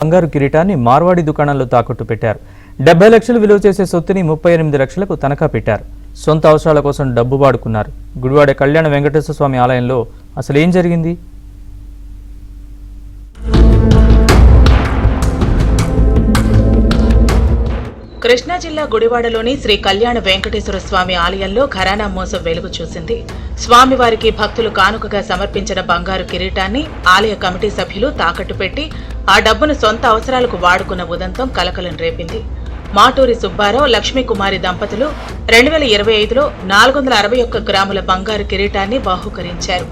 బంగారు కిరీటాన్ని మార్వాడి దుకాణంలో తాకట్టు పెట్టారు. 70 లక్షలు విలువ చేసే సొత్తుని 38 లక్షలకు తనఖా పెట్టారు. సొంత అవసరాల కోసం డబ్బు వాడుకున్నారు. గుడివాడ కళ్యాణ వెంకటేశ్వర స్వామి ఆలయంలో అసలు ఏం జరిగింది? కృష్ణా జిల్లా గుడివాడలోని శ్రీ కళ్యాణ వెంకటేశ్వర స్వామి ఆలయంలో ఘరానా మోసం వెలుగు చూసింది. స్వామివారికి భక్తులు కానుకగా సమర్పించిన బంగారు కిరీటాన్ని ఆలయ కమిటీ సభ్యులు తాకట్టు పెట్టి ఆ డబ్బును సొంత అవసరాలకు వాడుకున్న ఉదంతం కలకలం రేపింది. మాటూరి సుబ్బారావు, లక్ష్మీకుమారి దంపతులు 2025లో 461 గ్రాముల బంగారు కిరీటాన్ని బహూకరించారు.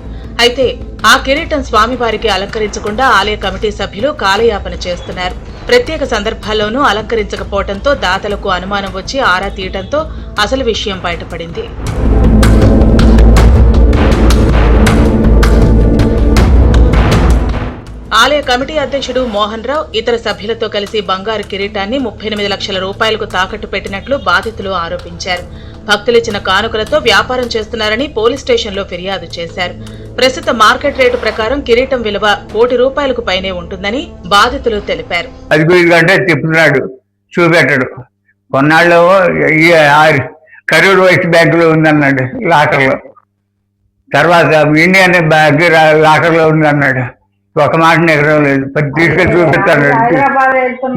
అయితే ఆ కిరీటం స్వామివారికి అలంకరించకుండా ఆలయ కమిటీ సభ్యులు కాలయాపన చేస్తున్నారు. ప్రత్యేక సందర్భాల్లోనూ అలంకరించకపోవడంతో దాతలకు అనుమానం వచ్చి ఆరా తీయడంతో అసలు విషయం బయటపడింది. ఆలయ కమిటీ అధ్యక్షుడు మోహన్ రావు ఇతర సభ్యులతో కలిసి బంగారు కిరీటాన్ని 38 లక్షల రూపాయలకు తాకట్టు పెట్టినట్లు బాధితులు ఆరోపించారు. భక్తులిచ్చిన కానుకలతో వ్యాపారం చేస్తున్నారని పోలీస్ స్టేషన్లో ఫిర్యాదు చేశారు. ప్రస్తుత మార్కెట్ రేటు ప్రకారం కిరీటం విలువ ₹1 కోటి పైనే ఉంటుందని బాధితులు తెలిపారు. చూపెట్టాడు. కొన్నాళ్ళు కరూర్ వైస్ బ్యాంకులో ఉందన్నాడు లాకర్లో, తర్వాత ఇండియన్ బ్యాంక్ లాకర్లో ఉందన్నాడు. ఒక మాట ఎగరం లేదు. తీసుకెళ్ళి చూపిస్తాను.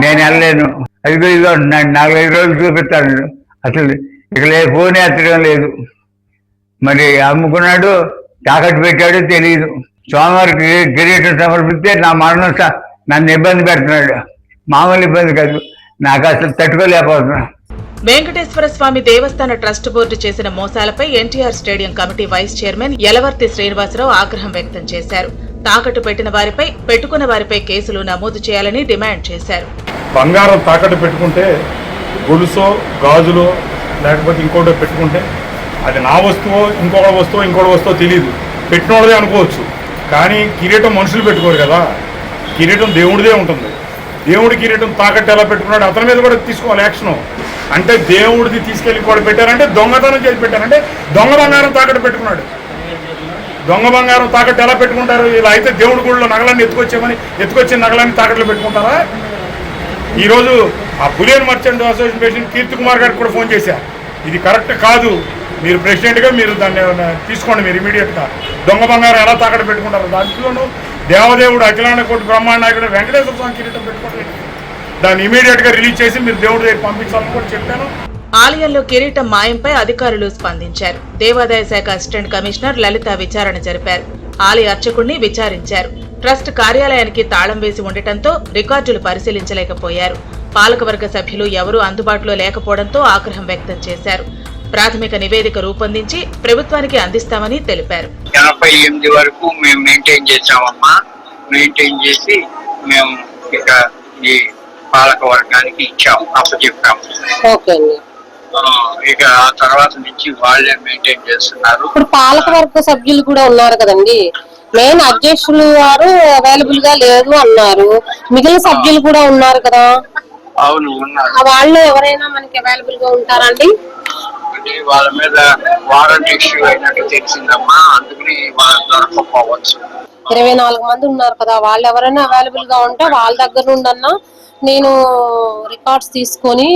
నేను వెళ్ళలేను. ఇదిగో అంటున్నాడు. 4-5 రోజులు చూపిస్తాను. అసలు ఇక ఫోన్ ఎత్తడం లేదు. మరి అమ్ముకున్నాడు, తాకట్టు పెట్టాడు తెలియదు. స్వామివారికి కిరీటం సమర్పిస్తే నా మరణం నన్ను ఇబ్బంది పెడుతున్నాడు. మామూలు ఇబ్బంది కాదు, నాకు అసలు తట్టుకోలేకపోతున్నా. వెంకటేశ్వర స్వామి దేవస్థాన ట్రస్ట్ బోర్డు చేసిన మోసాలపై NTR stadium committee vice chairman Yalavarthi Srinivasarao ఆగ్రహం వ్యక్తం చేశారు. తాకట్టు పెట్టిన వారిపై, పెట్టుకున్న వారిపై కేసులు నమోదు చేయాలని డిమాండ్ చేశారు. బంగారం తాకట్టు పెట్టుకుంటే, గొలుసో గాజులో లేకపోతే ఇంకోటి పెట్టుకుంటే అది నా వస్తువో ఇంకోటి వస్తువో తెలియదు. పెట్టినోళ్ళదే అనుకోవచ్చు, కానీ కిరీటం మనుషులు పెట్టుకోరు కదా. కిరీటం దేవుడిదే ఉంటుంది. దేవుడి కిరీటం తాకట్టు ఎలా పెట్టుకున్నాడు, అతని మీద కూడా తీసుకోవాలి యాక్షన్. అంటే దేవుడిది తీసుకెళ్ళి కూడా పెట్టారంటే దొంగతనం చేసి పెట్టారంటే దొంగ బంగారం తాకట్టు పెట్టుకున్నాడు. దొంగ బంగారం తాకట్టు ఎలా పెట్టుకుంటారు? ఇలా అయితే దేవుడి గుడిలో నగలన్నీ ఎత్తుకొచ్చిన నగలన్నీ తాకట్లు పెట్టుకుంటారా? ఈరోజు ఆ బులియన్ మర్చెంట్ అసోసియేషన్ ప్రెసిడెంట్ కీర్తి కుమార్ గారికి కూడా ఫోన్ చేశారు. ఇది కరెక్ట్ కాదు, మీరు ప్రెసిడెంట్గా మీరు దాన్ని తీసుకోండి, మీరు ఇమీడియట్గా దొంగ బంగారం ఎలా తాకట్టు పెట్టుకుంటారు? దాంట్లోనూ దేవదేవుడు అఖిలాండ కోటి బ్రహ్మాండ నాయకుడు వెంకటేశ్వర స్వామి కిరీటం పెట్టుకోండి. దాన్ని ఇమీడియట్గా రిలీజ్ చేసి మీరు దేవుడి దగ్గర పంపించాలని కూడా చెప్పాను. ఆలయంలో కిరీటం మాయంపై అధికారులు స్పందించారు. దేవాదాయ శాఖ అసిస్టెంట్ కమిషనర్ లలిత విచారణ జరిపారు. ఆలయ అర్చకుడిని విచారించారు. ట్రస్ట్ కార్యాలయానికి తాళం వేసి ఉండటంతో రికార్డులు పరిశీలించలేకపోయారు. పాలకవర్గ సభ్యులు ఎవరూ అందుబాటులో లేకపోవడంతో ఆగ్రహం వ్యక్తం చేశారు. ప్రాథమిక నివేదిక రూపొందించి ప్రభుత్వానికి అందిస్తామని తెలిపారు. 88 వరకు మేము మెయింటైన్ చేసామమ్మా. మెయింటైన్ చేసి మేము ఇక ఈ పాలక వర్గానికి ఇచ్చాము, అప్పచెప్పాము. ఇక ఆ తర్వాత నుంచి వాళ్ళే మెయింటైన్ చేస్తున్నారు. ఇప్పుడు పాలక వర్గ సభ్యులు కూడా ఉన్నారు కదండి. మెయిన్ అధ్యక్షులు వారు అవైలబుల్ గా లేదు అన్నారు. మిగిలిన సభ్యులు కూడా ఉన్నారు కదా. అవును, ఉన్నారు. వాళ్ళు ఎవరైనా మనకి అవైలబుల్ గా ఉంటారండి? వాళ్ళ మీద వారెంట్ ఇష్యూ అయినట్టు తెలిసిందమ్మా. అందుకని వాళ్ళ దొరకపోవచ్చు. 24 మంది ఉన్నారు కదా, వాళ్ళు ఎవరైనా అవైలబుల్ గా ఉంటే వాళ్ళ దగ్గర నుండన్నా నేను రికార్డ్స్ తీసుకొని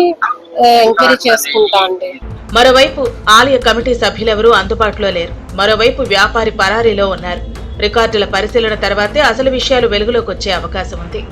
ఎంక్వైరీ చేసుకుంటా అండి. మరోవైపు ఆలయ కమిటీ సభ్యులెవరూ అందుబాటులో లేరు. మరోవైపు వ్యాపారి పరారీలో ఉన్నారు. రికార్డుల పరిశీలన తర్వాతే అసలు విషయాలు వెలుగులోకి వచ్చే అవకాశం ఉంది.